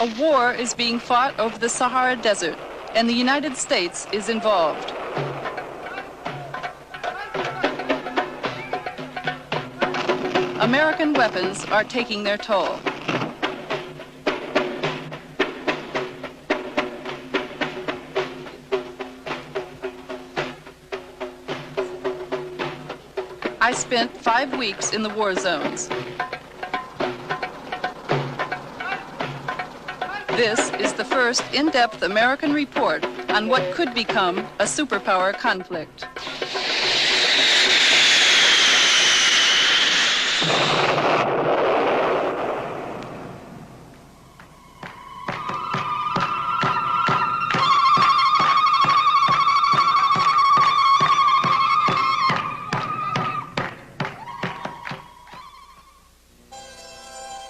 A war is being fought over the Sahara Desert, and the United States is involved. American weapons are taking their toll. I spent 5 weeks in the war zones. This is the first in-depth American report on what could become a superpower conflict.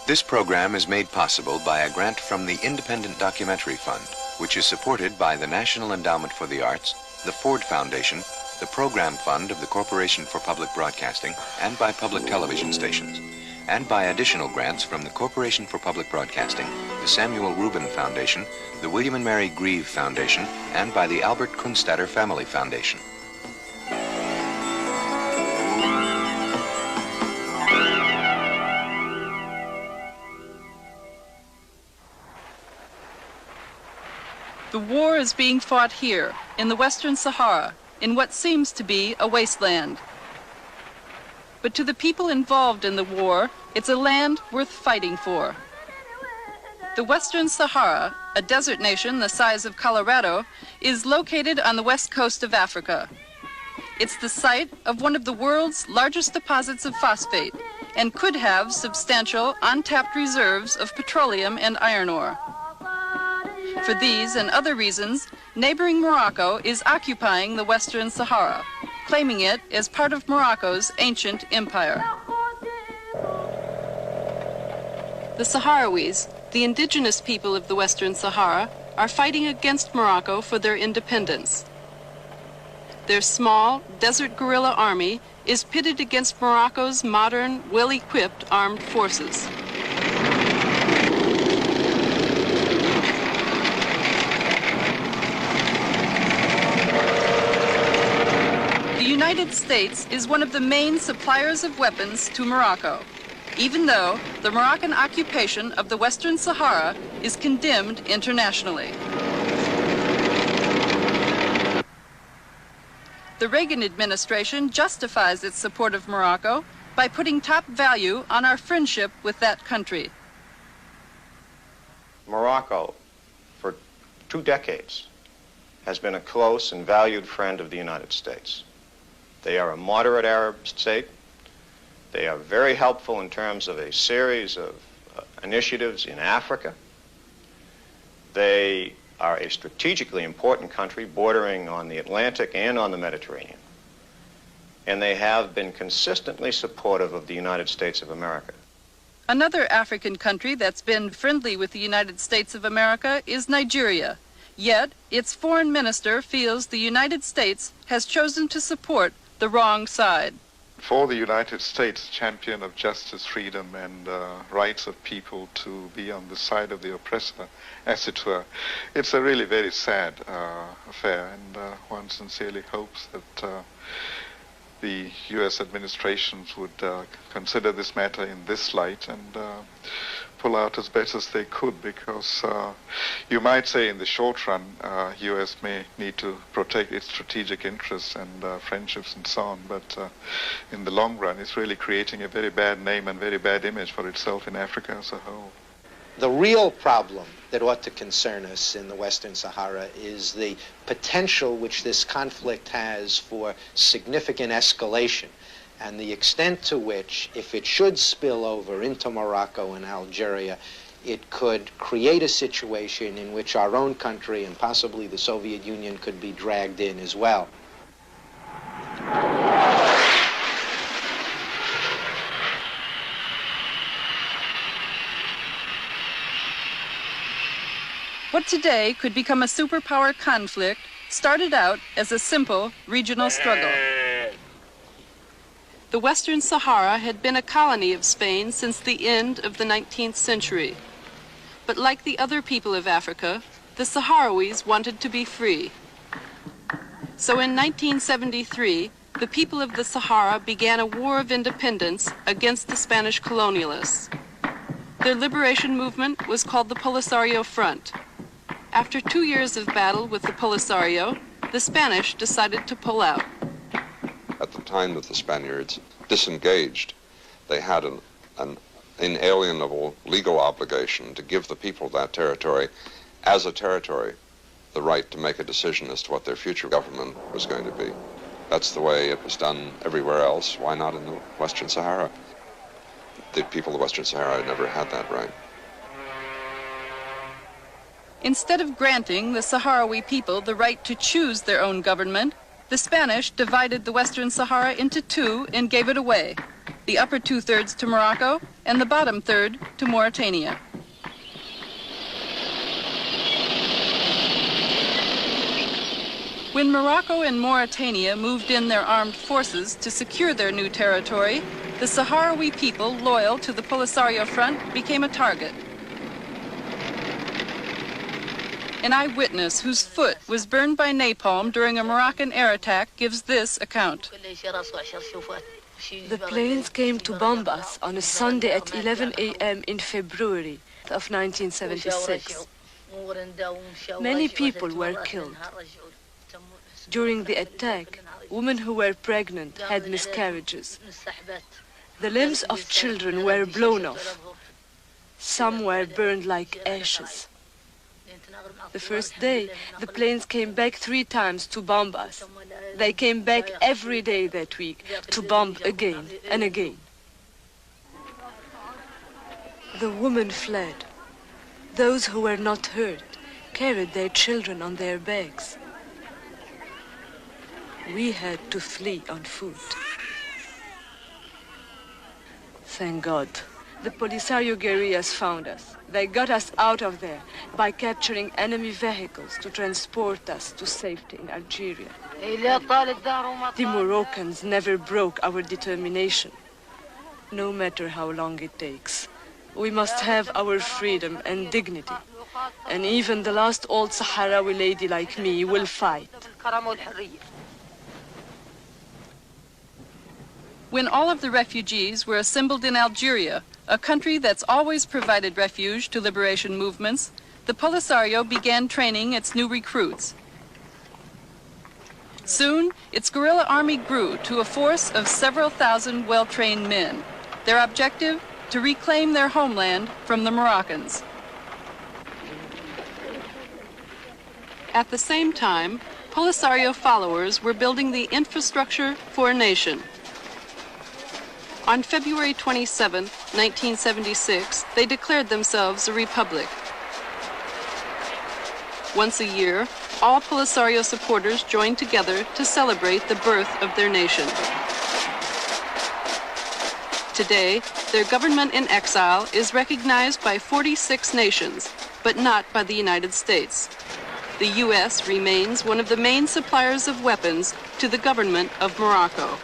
This program is made possible by a grant from the Independent Documentary Fund, which is supported by the National Endowment for the Arts, the Ford Foundation, the Program Fund of the Corporation for Public Broadcasting, and by public television stations, and by additional grants from the Corporation for Public Broadcasting, the Samuel Rubin Foundation, the William and Mary Grieve Foundation, and by the Albert Kunstadter Family Foundation. The war is being fought here, in the Western Sahara, in what seems to be a wasteland. But to the people involved in the war, it's a land worth fighting for. The Western Sahara, a desert nation the size of Colorado, is located on the west coast of Africa. It's the site of one of the world's largest deposits of phosphate and could have substantial untapped reserves of petroleum and iron ore. For these and other reasons, neighboring Morocco is occupying the Western Sahara, claiming it as part of Morocco's ancient empire. The Sahrawis, the indigenous people of the Western Sahara, are fighting against Morocco for their independence. Their small, desert guerrilla army is pitted against Morocco's modern, well-equipped armed forces. The United States is one of the main suppliers of weapons to Morocco, even though the Moroccan occupation of the Western Sahara is condemned internationally. The Reagan administration justifies its support of Morocco by putting top value on our friendship with that country. Morocco, for 2 decades, has been a close and valued friend of the United States. They are a moderate Arab state. They are very helpful in terms of a series of initiatives in Africa. They are a strategically important country bordering on the Atlantic and on the Mediterranean. And they have been consistently supportive of the United States of America. Another African country that's been friendly with the United States of America is Nigeria. Yet, its foreign minister feels the United States has chosen to support the wrong side. For the United States, champion of justice, freedom, and rights of people to be on the side of the oppressor, as it were, it's a really very sad affair, and one sincerely hopes that the U.S. administrations would consider this matter in this light and pull out as best as they could, because you might say in the short run, U.S. may need to protect its strategic interests and friendships and so on, but in the long run, it's really creating a very bad name and very bad image for itself in Africa as a whole. The real problem that ought to concern us in the Western Sahara is the potential which this conflict has for significant escalation, and the extent to which, if it should spill over into Morocco and Algeria, it could create a situation in which our own country and possibly the Soviet Union could be dragged in as well. What today could become a superpower conflict started out as a simple regional struggle. The Western Sahara had been a colony of Spain since the end of the 19th century. But like the other people of Africa, the Sahrawis wanted to be free. So in 1973, the people of the Sahara began a war of independence against the Spanish colonialists. Their liberation movement was called the Polisario Front. After 2 years of battle with the Polisario, the Spanish decided to pull out. At the time that the Spaniards disengaged, they had an inalienable legal obligation to give the people of that territory, as a territory, the right to make a decision as to what their future government was going to be. That's the way it was done everywhere else. Why not in the Western Sahara? The people of the Western Sahara had never had that right. Instead of granting the Sahrawi people the right to choose their own government, the Spanish divided the Western Sahara into two and gave it away, the upper 2/3 to Morocco and the bottom third to Mauritania. When Morocco and Mauritania moved in their armed forces to secure their new territory, the Sahrawi people loyal to the Polisario Front became a target. An eyewitness whose foot was burned by napalm during a Moroccan air attack gives this account. The planes came to bomb us on a Sunday at 11 a.m. in February of 1976. Many people were killed. During the attack, women who were pregnant had miscarriages. The limbs of children were blown off. Some were burned like ashes. The first day, the planes came back 3 times to bomb us. They came back every day that week to bomb again and again. The women fled. Those who were not hurt carried their children on their backs. We had to flee on foot. Thank God. The Polisario guerrillas found us. They got us out of there by capturing enemy vehicles to transport us to safety in Algeria. The Moroccans never broke our determination, no matter how long it takes. We must have our freedom and dignity, and even the last old Sahrawi lady like me will fight. When all of the refugees were assembled in Algeria, a country that's always provided refuge to liberation movements, the Polisario began training its new recruits. Soon, its guerrilla army grew to a force of several thousand well-trained men. Their objective, to reclaim their homeland from the Moroccans. At the same time, Polisario followers were building the infrastructure for a nation. On February 27, 1976, they declared themselves a republic. Once a year, all Polisario supporters joined together to celebrate the birth of their nation. Today, their government in exile is recognized by 46 nations, but not by the United States. The U.S. remains one of the main suppliers of weapons to the government of Morocco.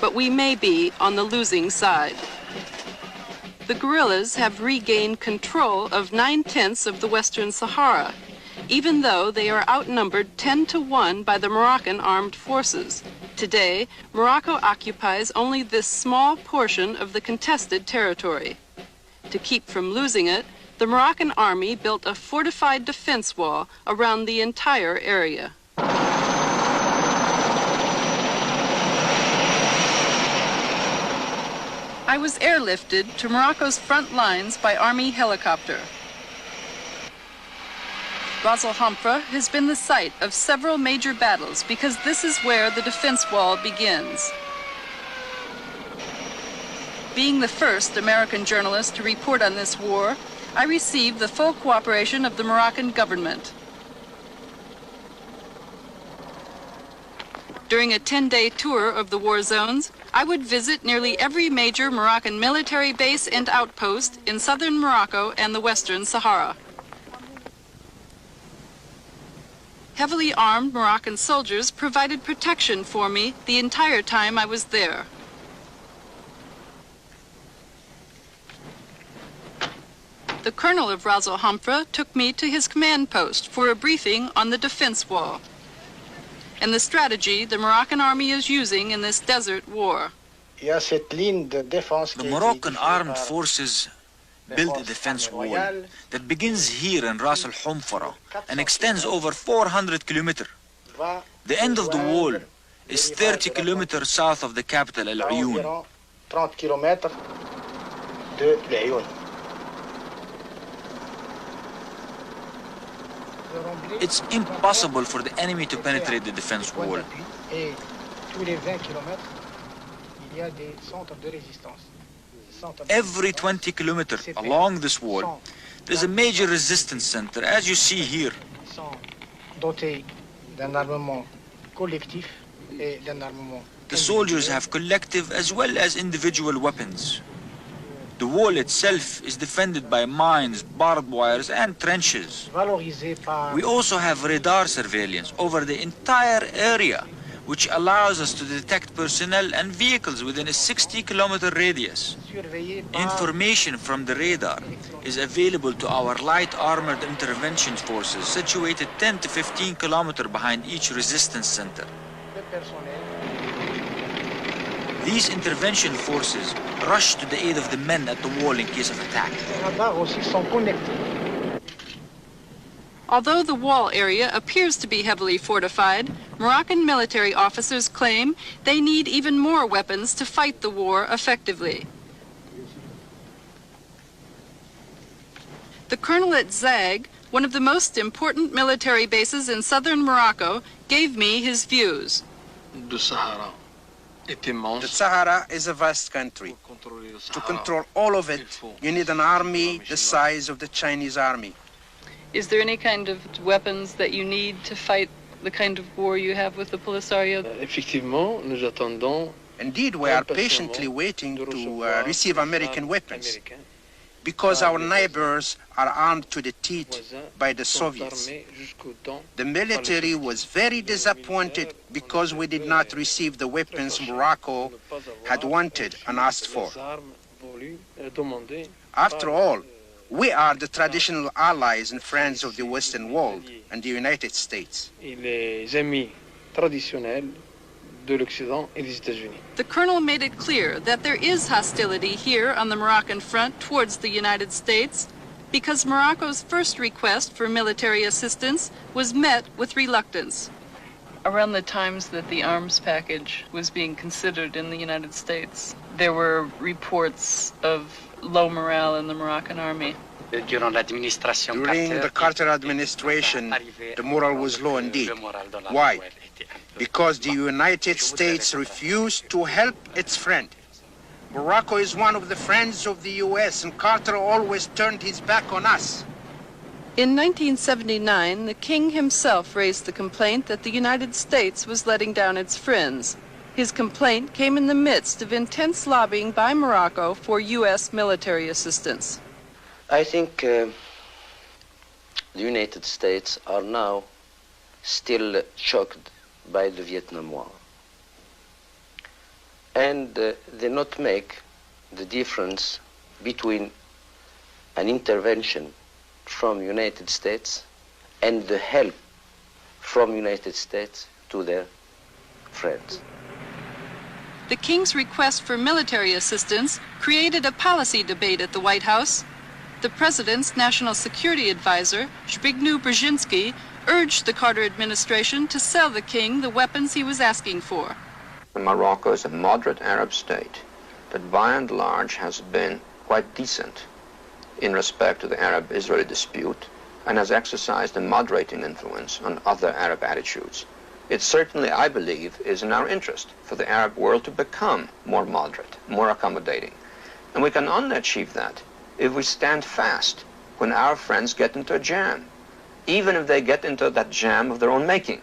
But we may be on the losing side. The guerrillas have regained control of 9/10 of the Western Sahara, even though they are outnumbered 10-1 by the Moroccan armed forces. Today, Morocco occupies only this small portion of the contested territory. To keep from losing it, the Moroccan army built a fortified defense wall around the entire area. I was airlifted to Morocco's front lines by Army helicopter. Ras Al Hamra has been the site of several major battles because this is where the defense wall begins. Being the first American journalist to report on this war, I received the full cooperation of the Moroccan government. During a 10-day tour of the war zones, I would visit nearly every major Moroccan military base and outpost in southern Morocco and the Western Sahara. Heavily armed Moroccan soldiers provided protection for me the entire time I was there. The colonel of Ras Al Hamra took me to his command post for a briefing on the defense wall and the strategy the Moroccan army is using in this desert war. The Moroccan armed forces built a defense wall that begins here in Ras Al Hamra and extends over 400 kilometers. The end of the wall is 30 kilometers south of the capital, Al Ayoun. It's impossible for the enemy to penetrate the defense wall. Every 20 kilometers along this wall, there's a major resistance center, as you see here. The soldiers have collective as well as individual weapons. The wall itself is defended by mines, barbed wires, and trenches. We also have radar surveillance over the entire area, which allows us to detect personnel and vehicles within a 60-kilometer radius. Information from the radar is available to our light armored intervention forces situated 10 to 15 kilometers behind each resistance center. These intervention forces rush to the aid of the men at the wall in case of attack. Although the wall area appears to be heavily fortified, Moroccan military officers claim they need even more weapons to fight the war effectively. The colonel at Zag, one of the most important military bases in southern Morocco, gave me his views. The Sahara is a vast country. To control all of it, you need an army the size of the Chinese army. Is there any kind of weapons that you need to fight the kind of war you have with the Polisario? Indeed, we are patiently waiting to receive American weapons, because our neighbors are armed to the teeth by the Soviets. The military was very disappointed because we did not receive the weapons Morocco had wanted and asked for. After all, we are the traditional allies and friends of the Western world and the United States. The colonel made it clear that there is hostility here on the Moroccan front towards the United States because Morocco's first request for military assistance was met with reluctance. Around the times that the arms package was being considered in the United States, there were reports of low morale in the Moroccan army. During the Carter administration, the morale was low indeed. Why? Because the United States refused to help its friend. Morocco is one of the friends of the U.S., and Carter always turned his back on us. In 1979, the king himself raised the complaint that the United States was letting down its friends. His complaint came in the midst of intense lobbying by Morocco for U.S. military assistance. I think the United States are now still shocked by the Vietnam War. And they not make the difference between an intervention from United States and the help from United States to their friends. The king's request for military assistance created a policy debate at the White House. The president's national security advisor, Zbigniew Brzezinski, urged the Carter administration to sell the king the weapons he was asking for. Morocco is a moderate Arab state that by and large has been quite decent in respect to the Arab-Israeli dispute and has exercised a moderating influence on other Arab attitudes. It certainly, I believe, is in our interest for the Arab world to become more moderate, more accommodating. And we can only achieve that if we stand fast when our friends get into a jam, even if they get into that jam of their own making,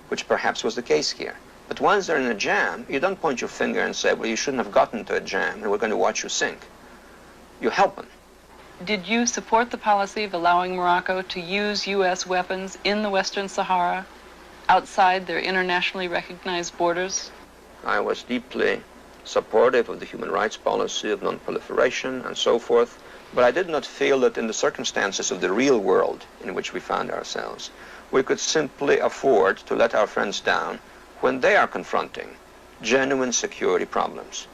which perhaps was the case here. But once they're in a jam, you don't point your finger and say, well, you shouldn't have gotten into a jam and we're going to watch you sink. You help them. Did you support the policy of allowing Morocco to use U.S. weapons in the Western Sahara, outside their internationally recognized borders? I was deeply supportive of the human rights policy of non-proliferation and so forth. But I did not feel that in the circumstances of the real world in which we found ourselves, we could simply afford to let our friends down when they are confronting genuine security problems.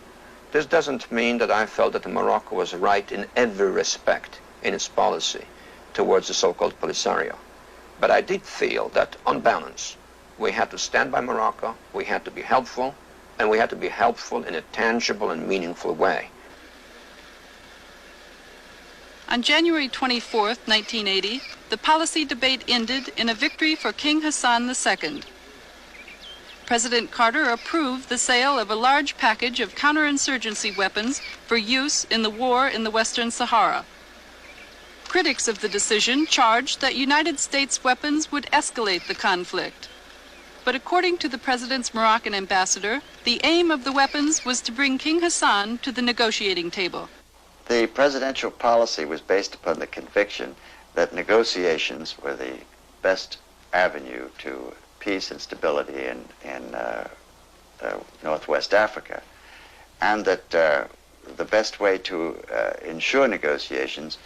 This doesn't mean that I felt that Morocco was right in every respect in its policy towards the so-called Polisario. But I did feel that, on balance, we had to stand by Morocco, we had to be helpful, and we had to be helpful in a tangible and meaningful way. On January 24th, 1980, the policy debate ended in a victory for King Hassan II. President Carter approved the sale of a large package of counterinsurgency weapons for use in the war in the Western Sahara. Critics of the decision charged that United States weapons would escalate the conflict. But according to the President's Moroccan ambassador, the aim of the weapons was to bring King Hassan to the negotiating table. The presidential policy was based upon the conviction that negotiations were the best avenue to peace and stability in Northwest Africa, and that the best way to ensure negotiations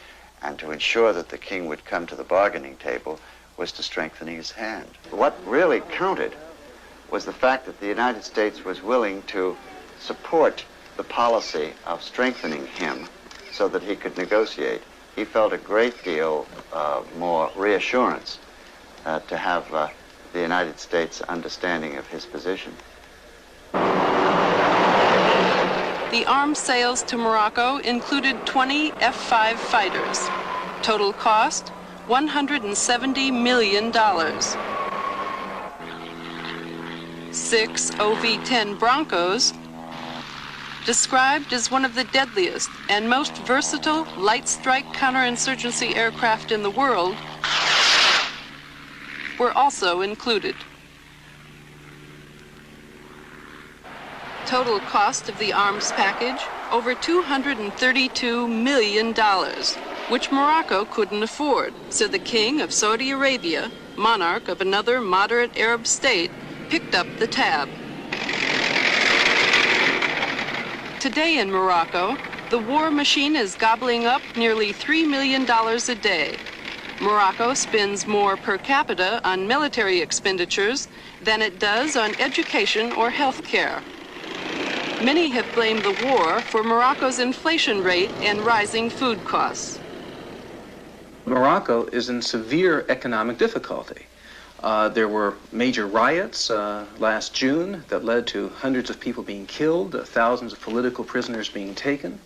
and to ensure that the king would come to the bargaining table was to strengthen his hand. What really counted was the fact that the United States was willing to support the policy of strengthening him so that he could negotiate. He felt a great deal more reassurance to have the United States understanding of his position. The arms sales to Morocco included 20 F-5 fighters. Total cost, $170 million. 6 OV-10 Broncos, described as one of the deadliest and most versatile light strike counterinsurgency aircraft in the world, were also included. Total cost of the arms package, over $232 million, which Morocco couldn't afford, so the King of Saudi Arabia, monarch of another moderate Arab state, picked up the tab. Today in Morocco, the war machine is gobbling up nearly $3 million a day. Morocco spends more per capita on military expenditures than it does on education or health care. Many have blamed the war for Morocco's inflation rate and rising food costs. Morocco is in severe economic difficulty. There were major riots last June that led to hundreds of people being killed, thousands of political prisoners being taken.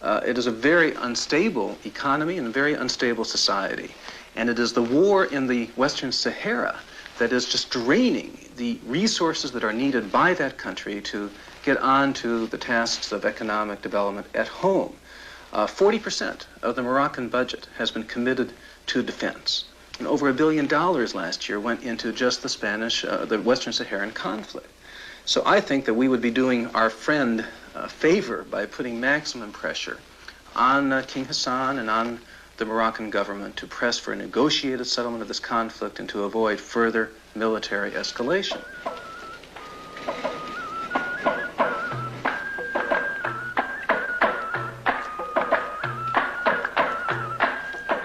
It is a very unstable economy and a very unstable society. And it is the war in the Western Sahara that is just draining the resources that are needed by that country to get on to the tasks of economic development at home. 40% of the Moroccan budget has been committed to defense. And over $1 billion last year went into just the Western Saharan conflict. So I think that we would be doing our friend a favor by putting maximum pressure on King Hassan and on the Moroccan government to press for a negotiated settlement of this conflict and to avoid further military escalation.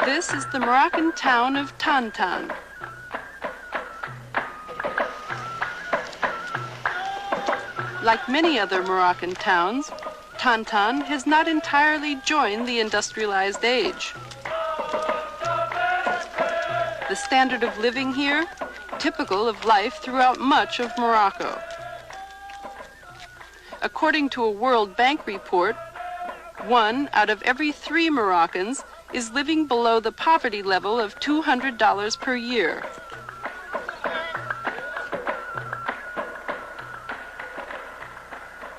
This is the Moroccan town of Tantan. Like many other Moroccan towns, Tantan has not entirely joined the industrialized age. The standard of living here, typical of life throughout much of Morocco. According to a World Bank report, 1 out of every 3 Moroccans is living below the poverty level of $200 per year.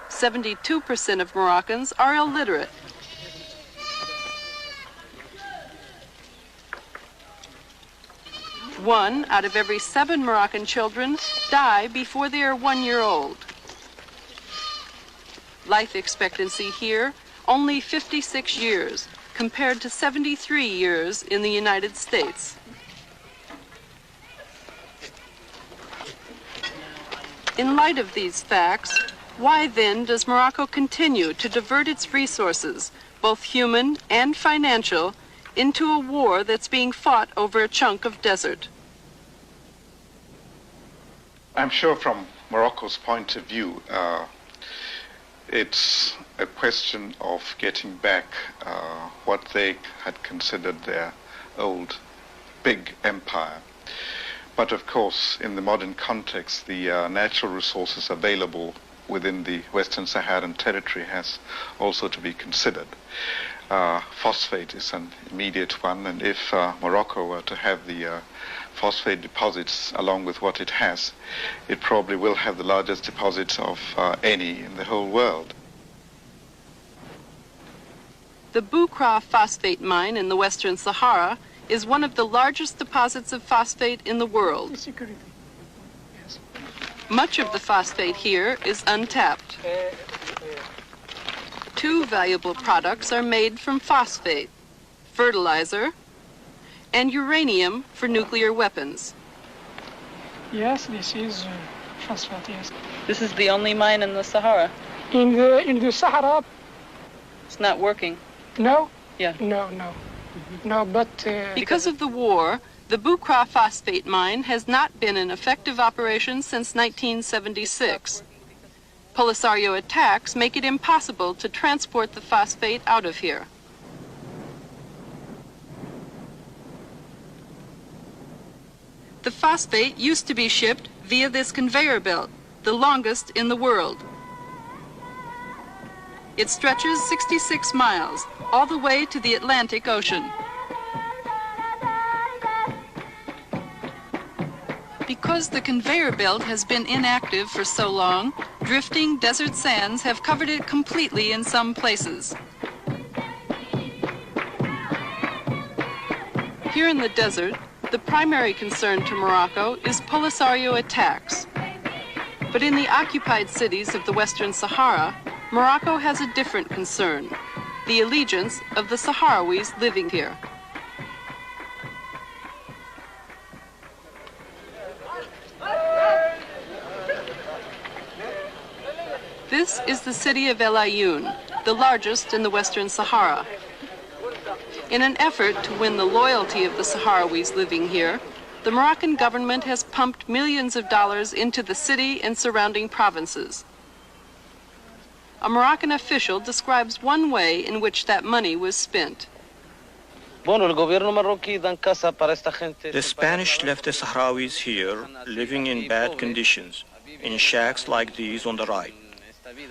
(72% of Moroccans are illiterate. One out of every 7 Moroccan children die before they are 1 year old. Life expectancy here, only 56 years, compared to 73 years in the United States. In light of these facts, why then does Morocco continue to divert its resources both human and financial, into a war that's being fought over a chunk of desert. I'm sure from Morocco's point of view, it's a question of getting back what they had considered their old big empire. But of course, in the modern context, the natural resources available within the Western Saharan territory has also to be considered. Phosphate is an immediate one, and if Morocco were to have the phosphate deposits along with what it has, it probably will have the largest deposits of any in the whole world. The Boukra phosphate mine in the Western Sahara is one of the largest deposits of phosphate in the world. Much of the phosphate here is untapped. Two valuable products are made from phosphate: fertilizer and uranium for nuclear weapons. Yes, this is phosphate, yes. This is the only mine in the Sahara. In the Sahara? It's not working. No? Yeah. No. No, but... Because of the war, the Boukra phosphate mine has not been in effective operation since 1976. Polisario attacks make it impossible to transport the phosphate out of here. The phosphate used to be shipped via this conveyor belt, the longest in the world. It stretches 66 miles, all the way to the Atlantic Ocean. Because the conveyor belt has been inactive for so long, drifting desert sands have covered it completely in some places. Here in the desert, the primary concern to Morocco is Polisario attacks. But in the occupied cities of the Western Sahara, Morocco has a different concern: the allegiance of the Sahrawis living here. This is the city of El Ayoun, the largest in the Western Sahara. In an effort to win the loyalty of the Sahrawis living here, the Moroccan government has pumped millions of dollars into the city and surrounding provinces. A Moroccan official describes one way in which that money was spent. The Spanish left the Sahrawis here living in bad conditions, in shacks like these on the right.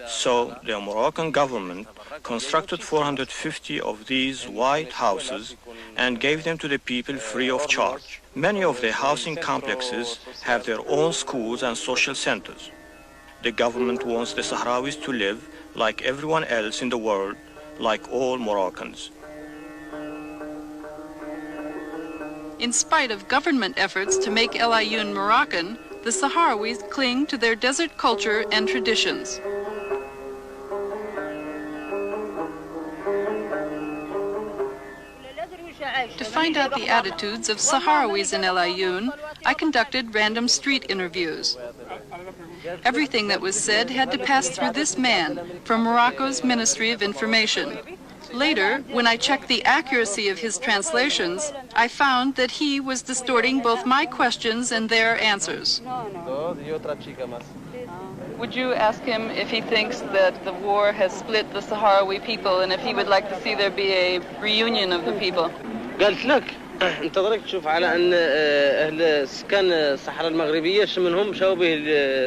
So the Moroccan government constructed 450 of these white houses and gave them to the people free of charge. Many of the housing complexes have their own schools and social centers. The government wants the Sahrawis to live like everyone else in the world, like all Moroccans. In spite of government efforts to make El Ayoun Moroccan, the Sahrawis cling to their desert culture and traditions. To find out the attitudes of Sahrawis in El Ayoun, I conducted random street interviews. Everything that was said had to pass through this man from Morocco's Ministry of Information. Later, when I checked the accuracy of his translations, I found that he was distorting both my questions and their answers. Would you ask him if he thinks that the war has split the Sahrawi people and if he would like to see there be a reunion of the people? قالت لك انت ضرك تشوف على ان اهل سكان الصحراء المغربيه منهم شبه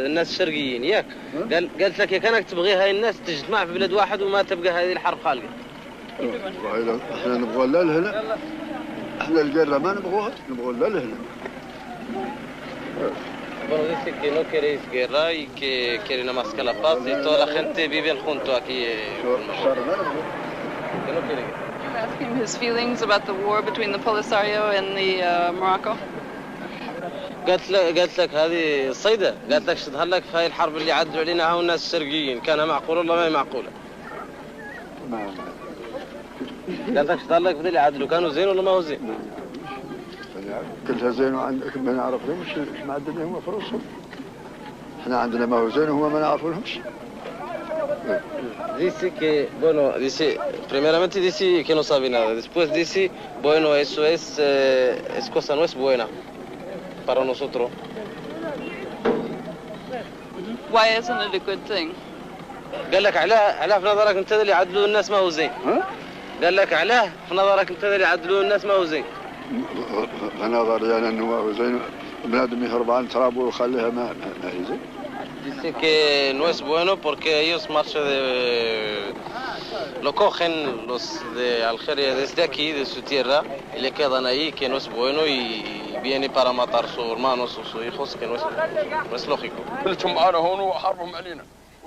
الناس الشرقيين ياك قالت لك يا كانك تبغي هاي الناس تجتمع في بلد واحد وما تبقى هذه الحرب خالقه احنا نبغى لا لهنا احنا القره ما نبغوها نبغى لا لهنا Bueno, dice que no queréis guerra y que quieren nada más que la paz y toda la gente vive junto aquí. Que no quiere guerra. Ask him his feelings about the war between the Polisario and the Morocco. قالت لك هذه الصيدة قالت لك تظهر لك في هاي الحرب اللي عدوا علينا هاو الناس الشرقيين كانها معقولة ولا ما هي معقولة؟ قالت لك تظهر لك بدل اللي عدلوا كانوا زين ولا ما هو زين؟ كلها زين وعندك ما نعرف لهمش ما عندنا هم فلوسهم. احنا عندنا ما هو زين وهم ما نعرف لهمش. Dice que, bueno, dice, primeramente dice que no sabe nada. Después dice, bueno, eso es cosa no es buena para nosotros. Why isn't it a good thing? قال لك علاه في نظرك انت اللي يعدلوا الناس ما هو زين. قال لك علاه في نظرك انت اللي يعدلوا الناس ما هو زين. نظري انا انه ما هو زين بنادم يهرب عن ترابه ويخليها ما هي زين. Dice que no es bueno porque ellos marchan lo cogen los de Algeria desde aquí, de su tierra, y le quedan ahí, que no es bueno, y viene para matar a sus hermanos o sus hijos, que no es lógico.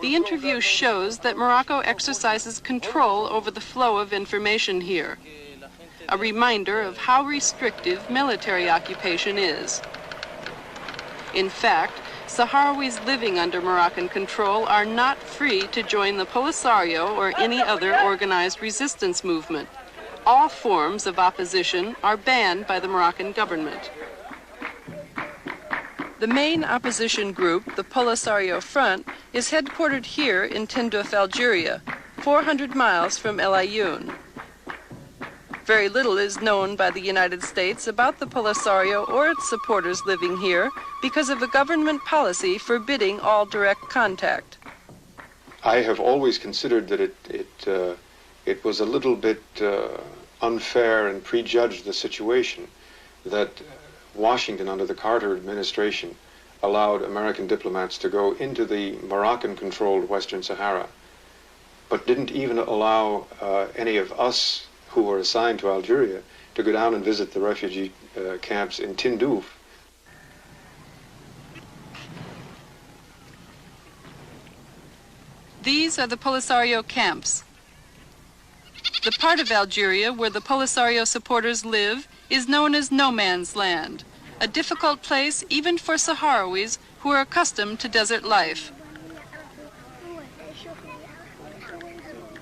The interview shows that Morocco exercises control over the flow of information here, a reminder of how restrictive military occupation is. In fact, Sahrawis living under Moroccan control are not free to join the Polisario or any other organized resistance movement. All forms of opposition are banned by the Moroccan government. The main opposition group, the Polisario Front, is headquartered here in Tindouf, Algeria, 400 miles from El Ayoun. Very little is known by the United States about the Polisario or its supporters living here because of a government policy forbidding all direct contact. I have always considered that it was a little bit unfair and prejudged the situation that Washington under the Carter administration allowed American diplomats to go into the Moroccan-controlled Western Sahara, but didn't even allow any of us who were assigned to Algeria to go down and visit the refugee camps in Tindouf. These are the Polisario camps. The part of Algeria where the Polisario supporters live is known as no man's land, a difficult place even for Sahrawis who are accustomed to desert life.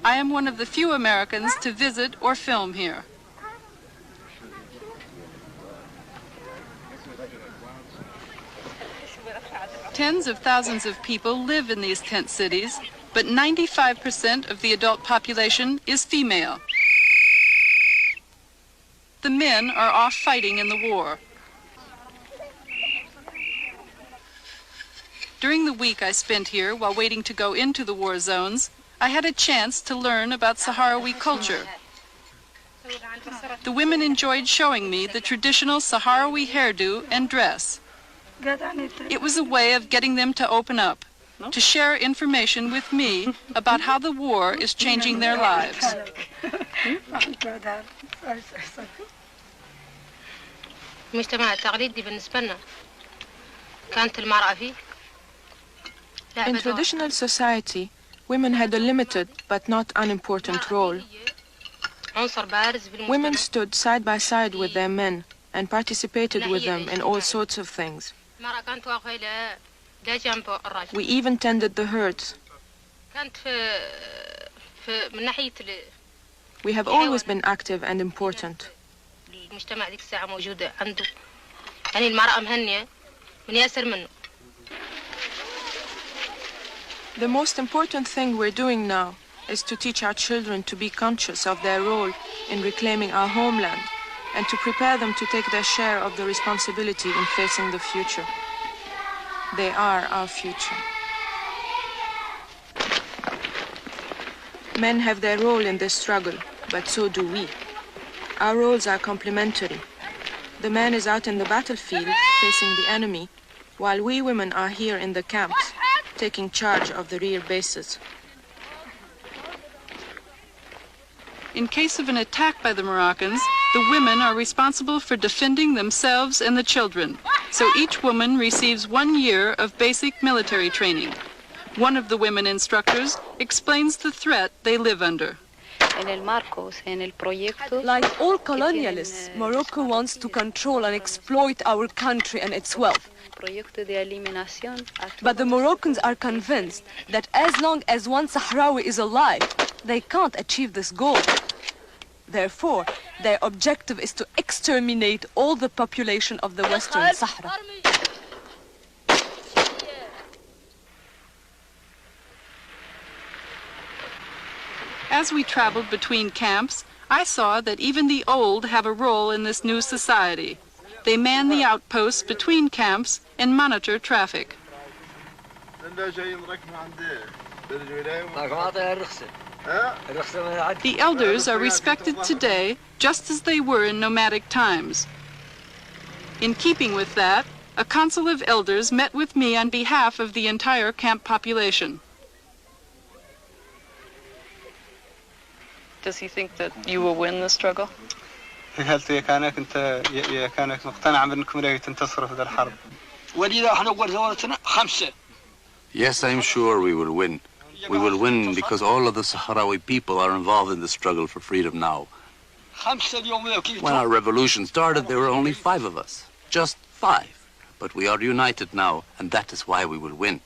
I am one of the few Americans to visit or film here. Tens of thousands of people live in these tent cities, but 95% of the adult population is female. The men are off fighting in the war. During the week I spent here while waiting to go into the war zones, I had a chance to learn about Sahrawi culture. The women enjoyed showing me the traditional Sahrawi hairdo and dress. It was a way of getting them to open up, to share information with me about how the war is changing their lives. المجتمع التقليدي بالنسبة لنا كانت المرأة فيه. In traditional society, women had a limited but not unimportant role. Women stood side by side with their men and participated with them in all sorts of things. We even tended the herds. We have always been active and important. The most important thing we're doing now is to teach our children to be conscious of their role in reclaiming our homeland and to prepare them to take their share of the responsibility in facing the future. They are our future. Men have their role in this struggle, but so do we. Our roles are complementary. The man is out in the battlefield facing the enemy, while we women are here in the camps, taking charge of the rear bases. In case of an attack by the Moroccans, the women are responsible for defending themselves and the children, so each woman receives 1 year of basic military training. One of the women instructors explains the threat they live under. Like all colonialists, Morocco wants to control and exploit our country and its wealth. But the Moroccans are convinced that as long as one Sahrawi is alive, they can't achieve this goal. Therefore, their objective is to exterminate all the population of the Western Sahara. as we traveled between camps, I saw that even the old have a role in this new society. They man the outposts between camps and monitor traffic. The elders are respected today just as they were in nomadic times. In keeping with that, a council of elders met with me on behalf of the entire camp population. Does he think that you will win the struggle? Yes, I'm sure we will win. We will win because all of the Sahrawi people are involved in the struggle for freedom now. When our revolution started, there were only 5 of us. Just 5. But we are united now, and that is why we will win.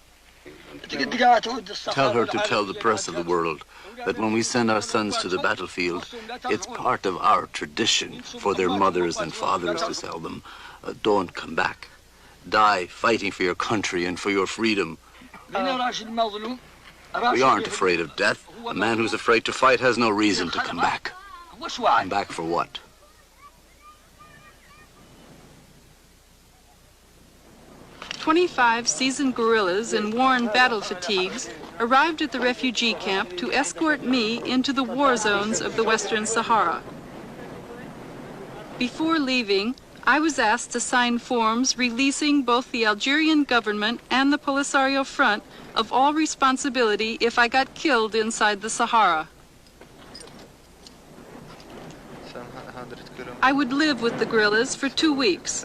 Tell her to tell the press of the world that when we send our sons to the battlefield, it's part of our tradition for their mothers and fathers to tell them, don't come back. Die fighting for your country and for your freedom. We aren't afraid of death. A man who's afraid to fight has no reason to come back. Come back for what? 25 seasoned guerrillas in worn battle fatigues arrived at the refugee camp to escort me into the war zones of the Western Sahara. Before leaving, I was asked to sign forms releasing both the Algerian government and the Polisario Front of all responsibility if I got killed inside the Sahara. I would live with the guerrillas for 2 weeks.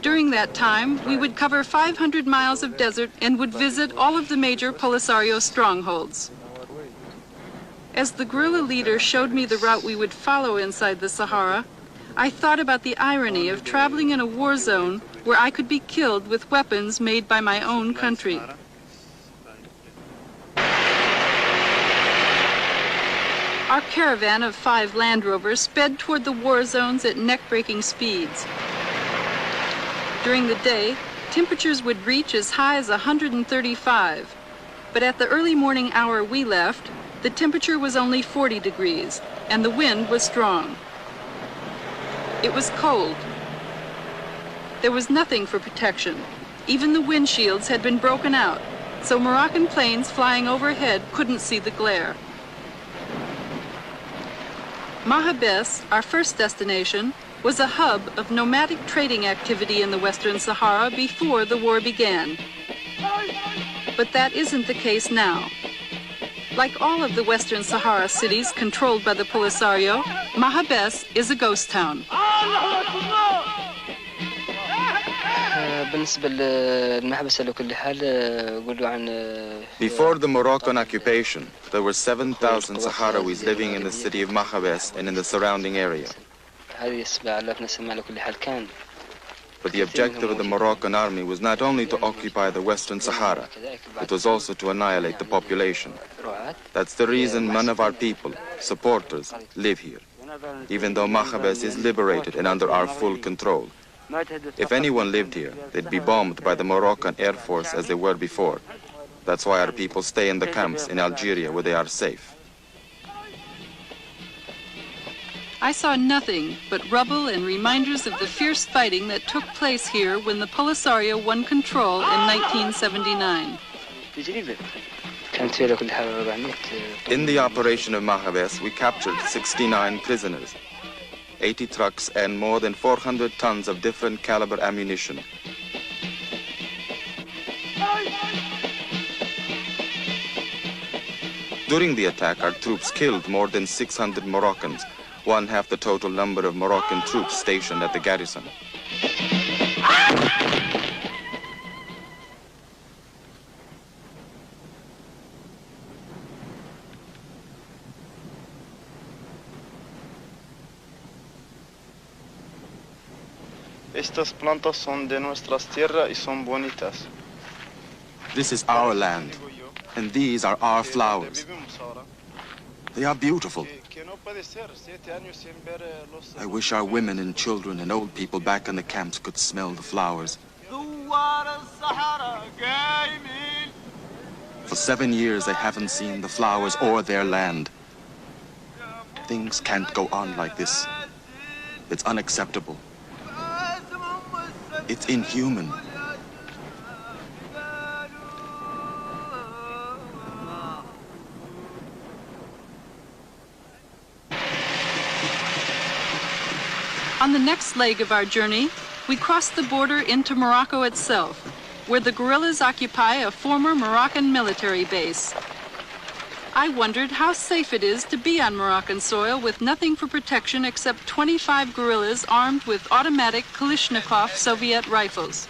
During that time, we would cover 500 miles of desert and would visit all of the major Polisario strongholds. As the guerrilla leader showed me the route we would follow inside the Sahara, I thought about the irony of traveling in a war zone where I could be killed with weapons made by my own country. Our caravan of 5 Land Rovers sped toward the war zones at neck-breaking speeds. During the day, temperatures would reach as high as 135, but at the early morning hour we left, the temperature was only 40 degrees, and the wind was strong. It was cold. There was nothing for protection. Even the windshields had been broken out, so Moroccan planes flying overhead couldn't see the glare. Mahabes, our first destination, was a hub of nomadic trading activity in the Western Sahara before the war began. But that isn't the case now. Like all of the Western Sahara cities controlled by the Polisario, Mahabes is a ghost town. Before the Moroccan occupation, there were 7,000 Sahrawis living in the city of Mahabes and in the surrounding area. But the objective of the Moroccan army was not only to occupy the Western Sahara, it was also to annihilate the population. That's the reason none of our people, supporters, live here, even though Mahabes is liberated and under our full control. If anyone lived here, they'd be bombed by the Moroccan Air Force as they were before. That's why our people stay in the camps in Algeria where they are safe. I saw nothing but rubble and reminders of the fierce fighting that took place here when the Polisario won control in 1979. In the operation of Mahabes, we captured 69 prisoners, 80 trucks, and more than 400 tons of different caliber ammunition. During the attack, our troops killed more than 600 Moroccans, 1/2 the total number of Moroccan troops stationed at the garrison. Estas plantas son de nuestras tierras y son bonitas. This is our land, and these are our flowers. They are beautiful. I wish our women and children and old people back in the camps could smell the flowers. For 7 years, they haven't seen the flowers or their land. Things can't go on like this. It's unacceptable. It's inhuman. On the next leg of our journey, we crossed the border into Morocco itself, where the guerrillas occupy a former Moroccan military base. I wondered how safe it is to be on Moroccan soil with nothing for protection except 25 guerrillas armed with automatic Kalashnikov Soviet rifles.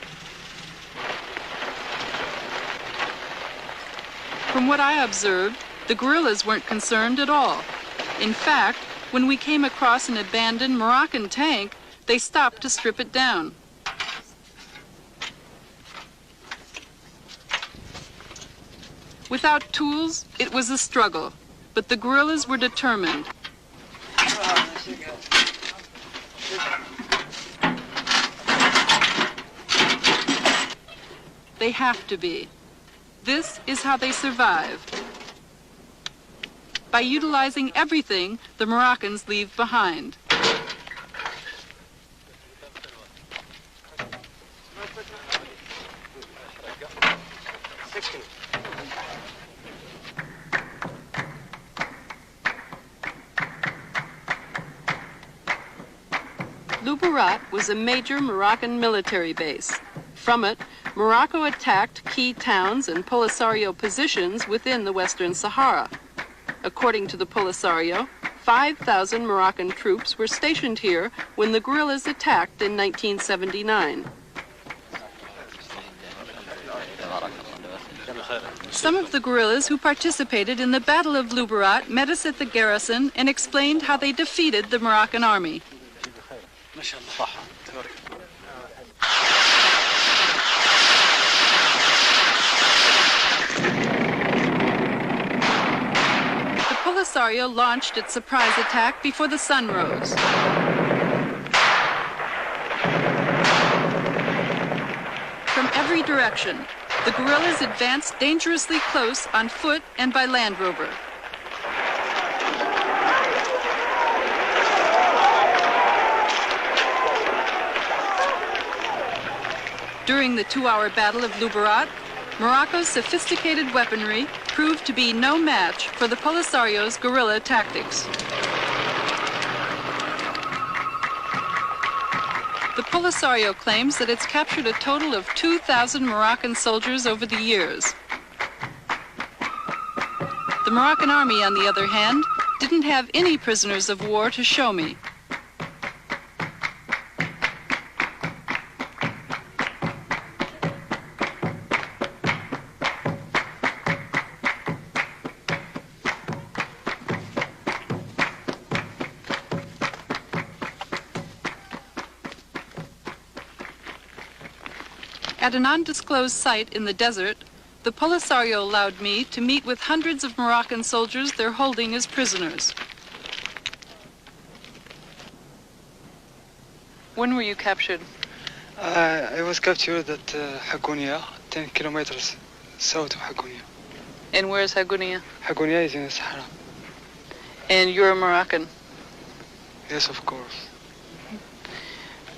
From what I observed, the guerrillas weren't concerned at all. In fact, when we came across an abandoned Moroccan tank, they stopped to strip it down. Without tools, it was a struggle, but the guerrillas were determined. They have to be. This is how they survive. By utilizing everything the Moroccans leave behind. Luberat was a major Moroccan military base. From it, Morocco attacked key towns and Polisario positions within the Western Sahara. According to the Polisario, 5,000 Moroccan troops were stationed here when the guerrillas attacked in 1979. Some of the guerrillas who participated in the Battle of Luberat met us at the garrison and explained how they defeated the Moroccan army. The Polisario launched its surprise attack before the sun rose. From every direction, the guerrillas advanced dangerously close on foot and by Land Rover. During the 2-hour Battle of Luberat, Morocco's sophisticated weaponry proved to be no match for the Polisario's guerrilla tactics. The Polisario claims that it's captured a total of 2,000 Moroccan soldiers over the years. The Moroccan army, on the other hand, didn't have any prisoners of war to show me. At an undisclosed site in the desert, the Polisario allowed me to meet with hundreds of Moroccan soldiers they're holding as prisoners. When were you captured? I was captured at Hagunia, 10 kilometers south of Hagunia. And where's Hagunia? Hagunia is in the Sahara. And you're a Moroccan? Yes, of course.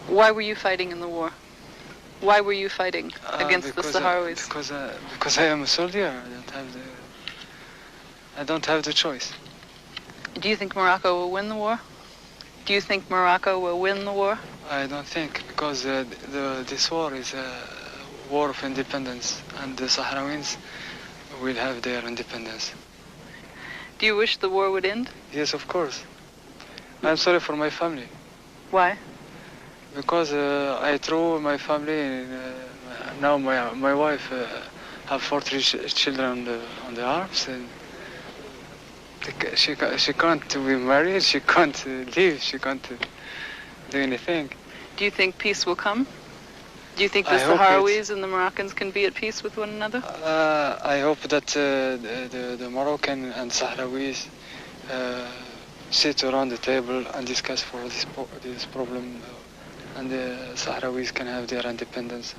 Why were you fighting in the war? Why were you fighting against the Sahrawis? Because I am a soldier. I don't have the choice. Do you think Morocco will win the war? Do you think Morocco will win the war? I don't think, because this war is a war of independence, and the Sahrawis will have their independence. Do you wish the war would end? Yes, of course. I'm sorry for my family. Why? Because I threw my family, now my wife have 40 children on the arms, and she can't be married, she can't live, she can't do anything. Do you think peace will come? Do you think the Sahrawis and the Moroccans can be at peace with one another? I hope that the Moroccan and Sahrawis sit around the table and discuss for this problem, and the Sahrawis can have their independence.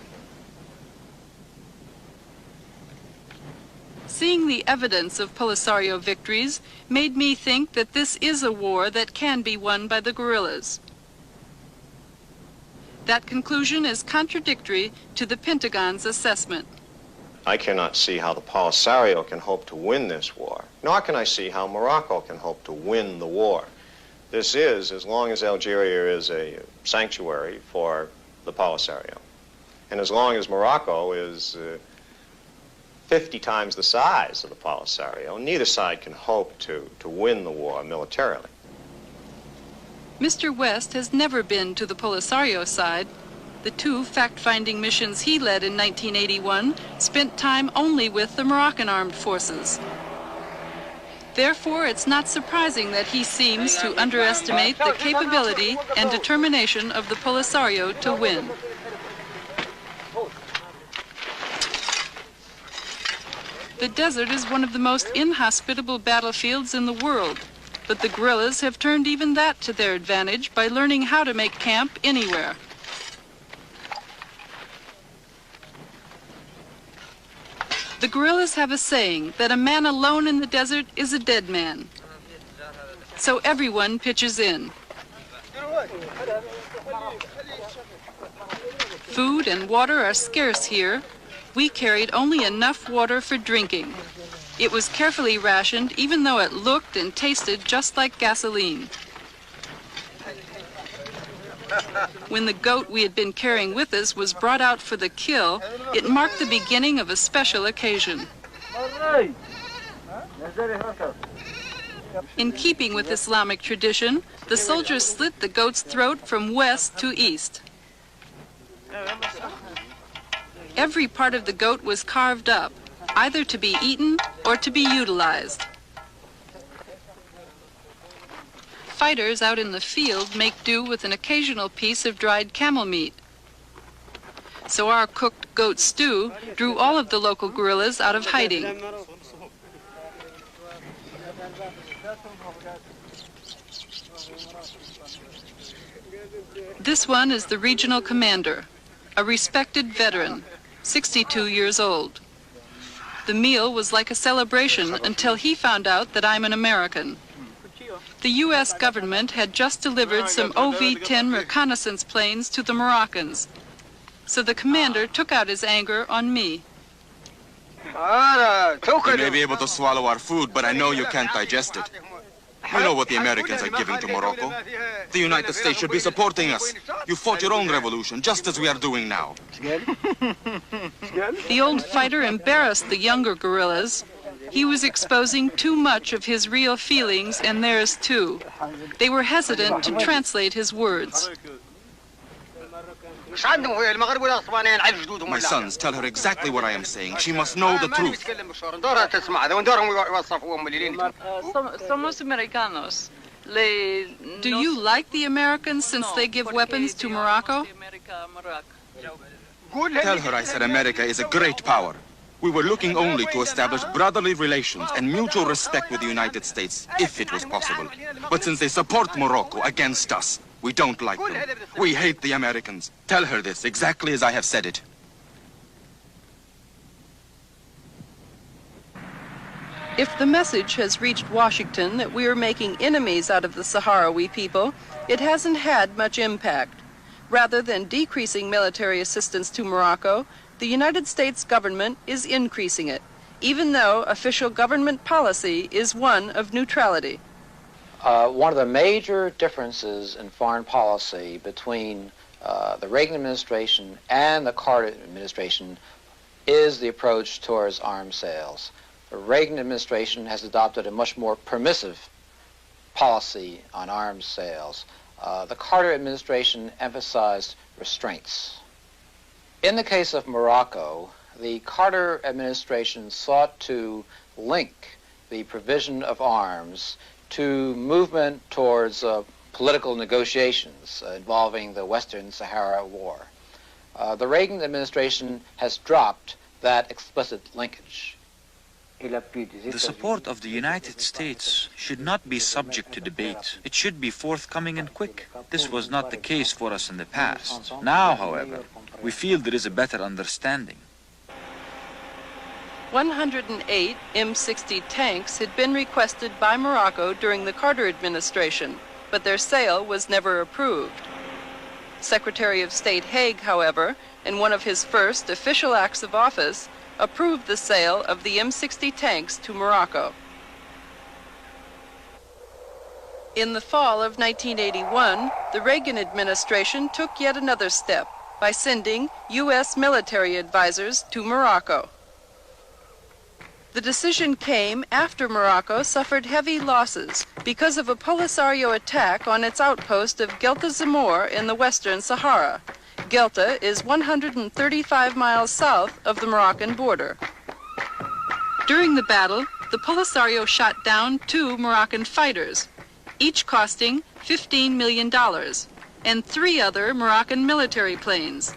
Seeing the evidence of Polisario victories made me think that this is a war that can be won by the guerrillas. That conclusion is contradictory to the Pentagon's assessment. I cannot see how the Polisario can hope to win this war, nor can I see how Morocco can hope to win the war. This is, as long as Algeria is a sanctuary for the Polisario, and as long as Morocco is 50 times the size of the Polisario, neither side can hope to win the war militarily. Mr. West has never been to the Polisario side. The two fact-finding missions he led in 1981 spent time only with the Moroccan armed forces. Therefore, it's not surprising that he seems to underestimate the capability and determination of the Polisario to win. The desert is one of the most inhospitable battlefields in the world, but the guerrillas have turned even that to their advantage by learning how to make camp anywhere. The guerrillas have a saying that a man alone in the desert is a dead man. So everyone pitches in. Food and water are scarce here. We carried only enough water for drinking. It was carefully rationed, even though it looked and tasted just like gasoline. When the goat we had been carrying with us was brought out for the kill, it marked the beginning of a special occasion. In keeping with Islamic tradition, the soldiers slit the goat's throat from west to east. Every part of the goat was carved up, either to be eaten or to be utilized. Fighters out in the field make do with an occasional piece of dried camel meat. So our cooked goat stew drew all of the local guerrillas out of hiding. This one is the regional commander, a respected veteran, 62 years old. The meal was like a celebration until he found out that I'm an American. The U.S. government had just delivered some OV-10 reconnaissance planes to the Moroccans, so the commander took out his anger on me. You may be able to swallow our food, but I know you can't digest it. You know what the Americans are giving to Morocco. The United States should be supporting us. You fought your own revolution, just as we are doing now. The old fighter embarrassed the younger guerrillas. He was exposing too much of his real feelings and theirs too. They were hesitant to translate his words. My sons, tell her exactly what I am saying. She must know the truth. Somos americanos. Do you like the Americans since they give weapons to Morocco? Tell her I said America is a great power. We were looking only to establish brotherly relations and mutual respect with the United States, if it was possible. But since they support Morocco against us, we don't like them. We hate the Americans. Tell her this exactly as I have said it. If the message has reached Washington that we are making enemies out of the Sahrawi people, it hasn't had much impact. Rather than decreasing military assistance to Morocco, the United States government is increasing it, even though official government policy is one of neutrality. One of the major differences in foreign policy between the Reagan administration and the Carter administration is the approach towards arms sales. The Reagan administration has adopted a much more permissive policy on arms sales. The Carter administration emphasized restraints. In the case of Morocco, the Carter administration sought to link the provision of arms to movement towards political negotiations involving the Western Sahara War. The Reagan administration has dropped that explicit linkage. The support of the United States should not be subject to debate. It should be forthcoming and quick. This was not the case for us in the past. Now, however, we feel there is a better understanding. 108 M60 tanks had been requested by Morocco during the Carter administration, but their sale was never approved. Secretary of State Haig, however, in one of his first official acts of office, approved the sale of the M60 tanks to Morocco. In the fall of 1981, the Reagan administration took yet another step by sending U.S. military advisors to Morocco. The decision came after Morocco suffered heavy losses because of a Polisario attack on its outpost of Guelta Zamor in the Western Sahara. Guelta is 135 miles south of the Moroccan border. During the battle, the Polisario shot down 2 Moroccan fighters, each costing $15 million, and 3 other Moroccan military planes.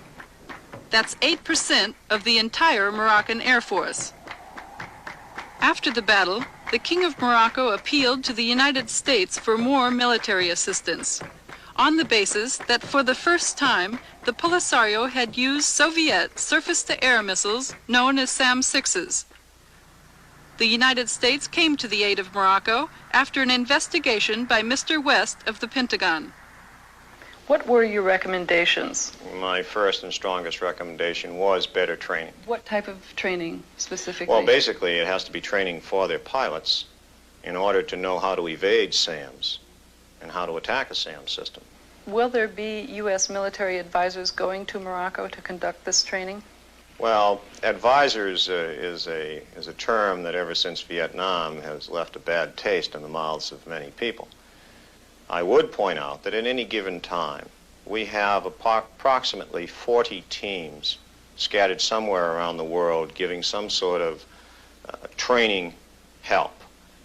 That's 8% of the entire Moroccan Air Force. After the battle, the King of Morocco appealed to the United States for more military assistance, on the basis that for the first time, the Polisario had used Soviet surface-to-air missiles known as SAM-6s. The United States came to the aid of Morocco after an investigation by Mr. West of the Pentagon. What were your recommendations? My first and strongest recommendation was better training. What type of training specifically? Well, basically, it has to be training for their pilots in order to know how to evade SAMs and how to attack a SAM system. Will there be U.S. military advisors going to Morocco to conduct this training? Well, advisors is a term that ever since Vietnam has left a bad taste in the mouths of many people. I would point out that at any given time, we have approximately 40 teams scattered somewhere around the world giving some sort of training help.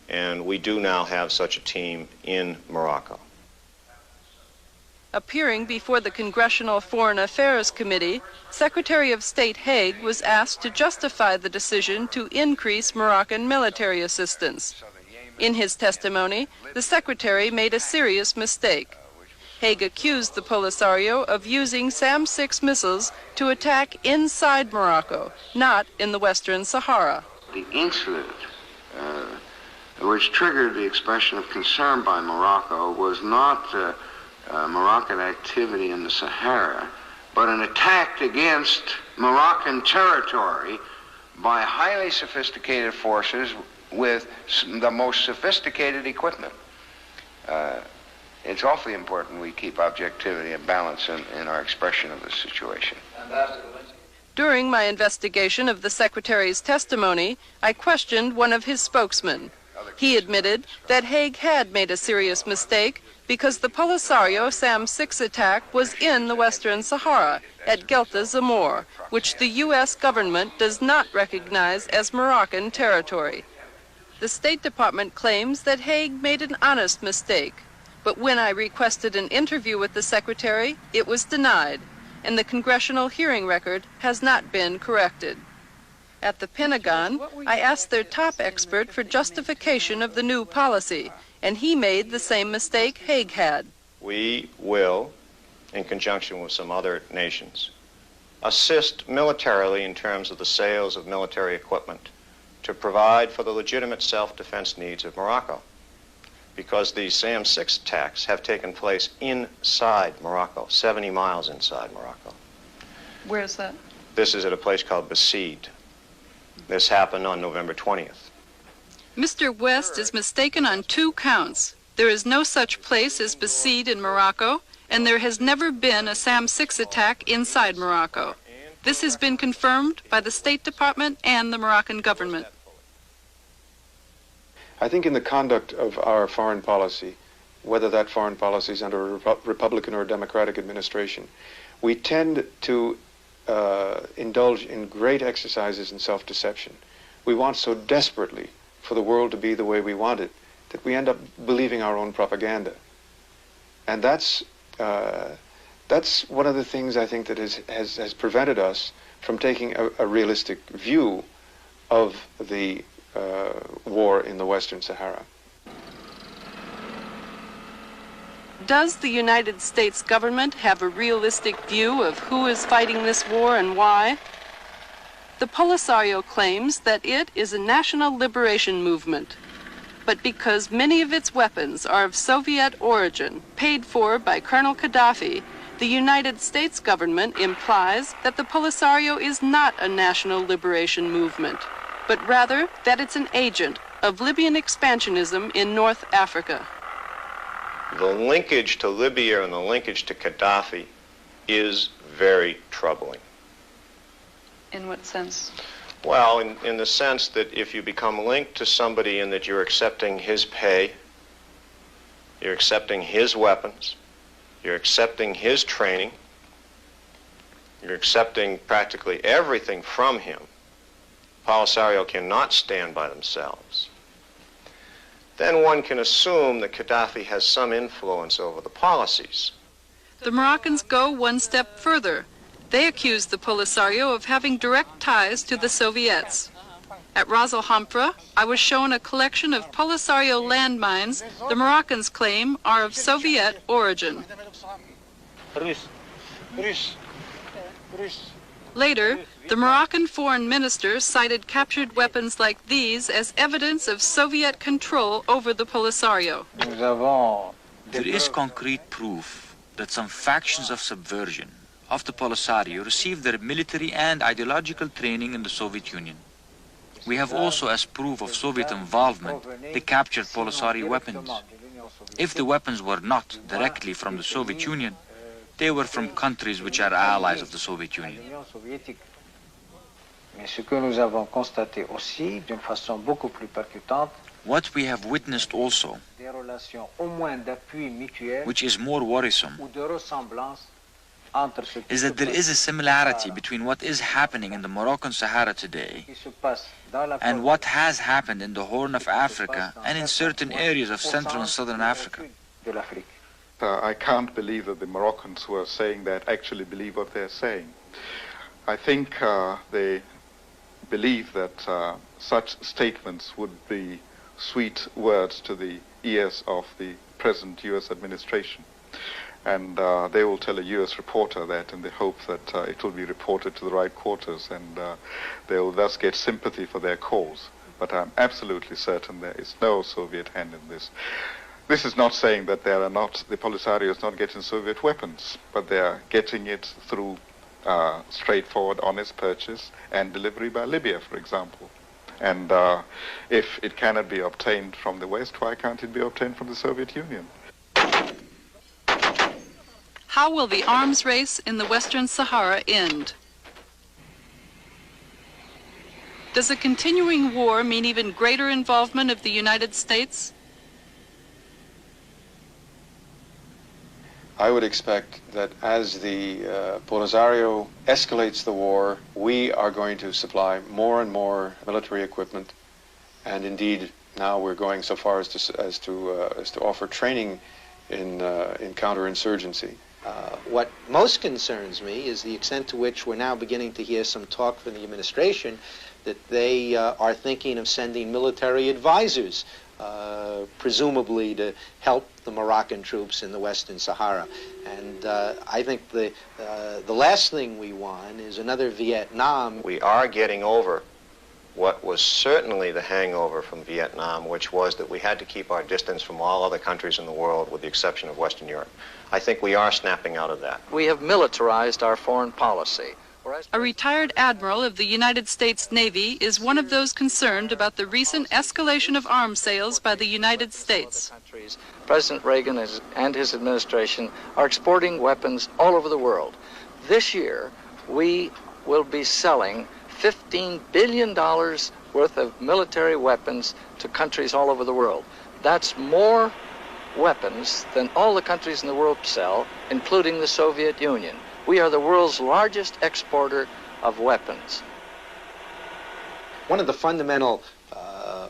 And we do now have such a team in Morocco. Appearing before the Congressional Foreign Affairs Committee, Secretary of State Haig was asked to justify the decision to increase Moroccan military assistance. In his testimony, the Secretary made a serious mistake. Haig accused the Polisario of using SAM-6 missiles to attack inside Morocco, not in the Western Sahara. The incident which triggered the expression of concern by Morocco was not Moroccan activity in the Sahara, but an attack against Moroccan territory by highly sophisticated forces with the most sophisticated equipment. It's awfully important we keep objectivity and balance in our expression of the situation. During my investigation of the Secretary's testimony, I questioned one of his spokesmen. He admitted that Haig had made a serious mistake because the Polisario SAM-6 attack was in the Western Sahara at Guelta Zamor, which the U.S. government does not recognize as Moroccan territory. The State Department claims that Haig made an honest mistake, but when I requested an interview with the Secretary, it was denied, and the congressional hearing record has not been corrected. At the Pentagon, I asked their top expert for justification of the new policy, and he made the same mistake Haig had. We will, in conjunction with some other nations, assist militarily in terms of the sales of military equipment to provide for the legitimate self-defense needs of Morocco, because these SAM-6 attacks have taken place inside Morocco, 70 miles inside Morocco. Where is that? This is at a place called Basied. This happened on November 20th. Mr. West is mistaken on 2 counts. There is no such place as Basied in Morocco, and there has never been a SAM-6 attack inside Morocco. This has been confirmed by the State Department and the Moroccan government. I think in the conduct of our foreign policy, whether that foreign policy is under a Republican or a Democratic administration, we tend to indulge in great exercises in self-deception. We want so desperately for the world to be the way we want it that we end up believing our own propaganda. And that's one of the things I think that has prevented us from taking a realistic view of the war in the Western Sahara. Does the United States government have a realistic view of who is fighting this war and why? The Polisario claims that it is a national liberation movement, but because many of its weapons are of Soviet origin, paid for by Colonel Gaddafi, the United States government implies that the Polisario is not a national liberation movement, but rather that it's an agent of Libyan expansionism in North Africa. The linkage to Libya and the linkage to Gaddafi is very troubling. In what sense? Well, in the sense that if you become linked to somebody in that you're accepting his pay, you're accepting his weapons, you're accepting his training, you're accepting practically everything from him, Polisario cannot stand by themselves. Then one can assume that Gaddafi has some influence over the policies. The Moroccans go one step further. They accuse the Polisario of having direct ties to the Soviets. At Ras Al Hamra, I was shown a collection of Polisario landmines the Moroccans claim are of Soviet origin. Later, the Moroccan foreign minister cited captured weapons like these as evidence of Soviet control over the Polisario. There is concrete proof that some factions of subversion of the Polisario received their military and ideological training in the Soviet Union. We have also, as proof of Soviet involvement, the captured Polisario weapons. If the weapons were not directly from the Soviet Union, they were from countries which are allies of the Soviet Union. What we have witnessed also, which is more worrisome, is that there is a similarity between what is happening in the Moroccan Sahara today and what has happened in the Horn of Africa and in certain areas of Central and Southern Africa. I can't believe that the Moroccans who are saying that actually believe what they're saying. I think they believe that such statements would be sweet words to the ears of the present U.S. administration. And they will tell a U.S. reporter that in the hope that it will be reported to the right quarters, and they will thus get sympathy for their cause. But I'm absolutely certain there is no Soviet hand in this. This is not saying that there are not, the Polisario is not getting Soviet weapons, but they are getting it through straightforward, honest purchase and delivery by Libya, for example. And if it cannot be obtained from the West, why can't it be obtained from the Soviet Union? How will the arms race in the Western Sahara end? Does a continuing war mean even greater involvement of the United States? I would expect that as the Polisario escalates the war, we are going to supply more and more military equipment, and indeed now we're going so far as to offer training in counterinsurgency. What most concerns me is the extent to which we're now beginning to hear some talk from the administration that they are thinking of sending military advisors, presumably to help the Moroccan troops in the Western Sahara. And I think the last thing we want is another Vietnam. We are getting over what was certainly the hangover from Vietnam, which was that we had to keep our distance from all other countries in the world with the exception of Western Europe. I think we are snapping out of that. We have militarized our foreign policy. A retired admiral of the United States Navy is one of those concerned about the recent escalation of arms sales by the United States. President Reagan and his administration are exporting weapons all over the world. This year, we will be selling $15 billion worth of military weapons to countries all over the world. That's more weapons than all the countries in the world sell, including the Soviet Union. We are the world's largest exporter of weapons. One of the fundamental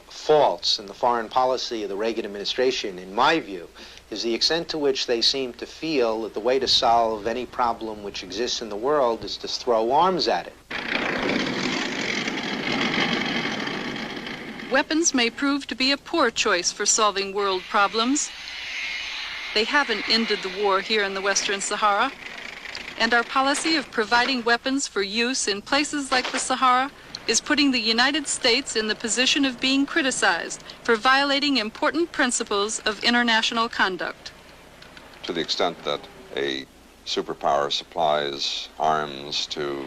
faults in the foreign policy of the Reagan administration, in my view, is the extent to which they seem to feel that the way to solve any problem which exists in the world is to throw arms at it. Weapons may prove to be a poor choice for solving world problems. They haven't ended the war here in the Western Sahara. And our policy of providing weapons for use in places like the Sahara is putting the United States in the position of being criticized for violating important principles of international conduct. To the extent that a superpower supplies arms to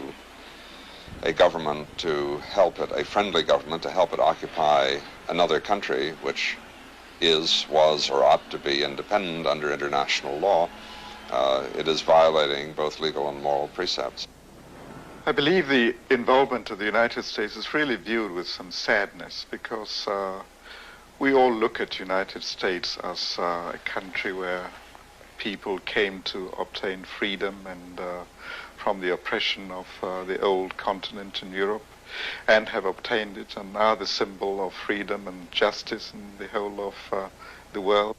a government to help it, a friendly government to help it occupy another country which is, was, or ought to be independent under international law, it is violating both legal and moral precepts. I believe the involvement of the United States is really viewed with some sadness because we all look at the United States as a country where people came to obtain freedom and from the oppression of the old continent in Europe and have obtained it and are the symbol of freedom and justice in the whole of the world.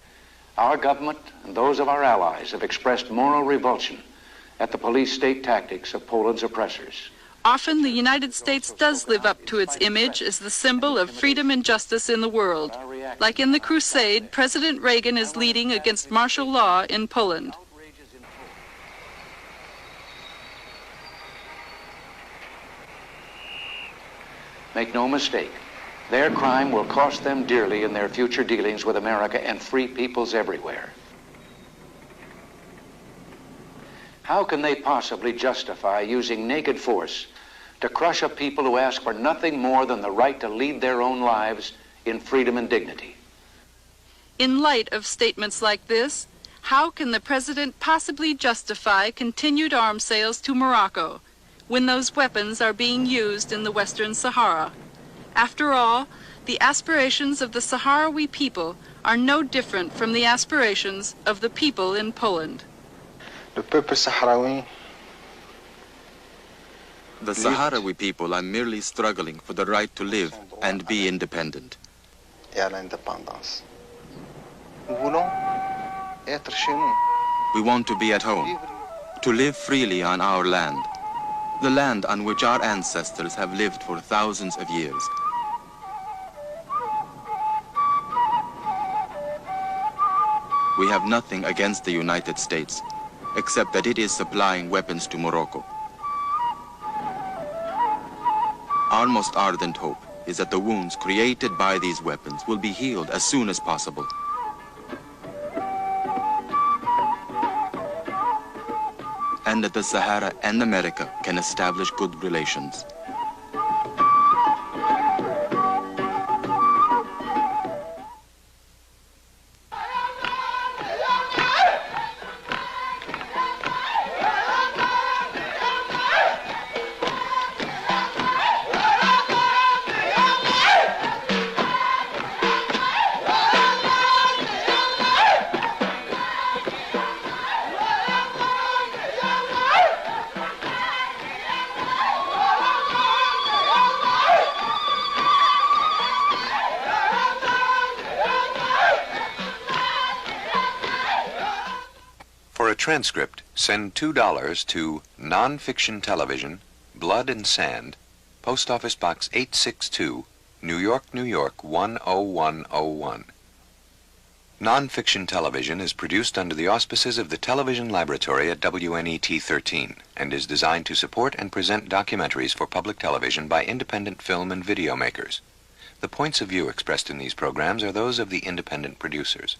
Our government and those of our allies have expressed moral revulsion at the police state tactics of Poland's oppressors. Often the United States does live up to its image as the symbol of freedom and justice in the world. Like in the crusade President Reagan is leading against martial law in Poland. Make no mistake, their crime will cost them dearly in their future dealings with America and free peoples everywhere. How can they possibly justify using naked force to crush a people who ask for nothing more than the right to lead their own lives in freedom and dignity? In light of statements like this, how can the President possibly justify continued arms sales to Morocco when those weapons are being used in the Western Sahara? After all, the aspirations of the Sahrawi people are no different from the aspirations of the people in Poland. The Sahrawi people are merely struggling for the right to live and be independent. We want to be at home, to live freely on our land, the land on which our ancestors have lived for thousands of years. We have nothing against the United States, except that it is supplying weapons to Morocco. Our most ardent hope is that the wounds created by these weapons will be healed as soon as possible. And that the Sahara and America can establish good relations. Transcript, send $2 to Nonfiction Television, Blood and Sand, Post Office Box 862, New York, New York 10101. Nonfiction Television is produced under the auspices of the Television Laboratory at WNET 13 and is designed to support and present documentaries for public television by independent film and video makers. The points of view expressed in these programs are those of the independent producers.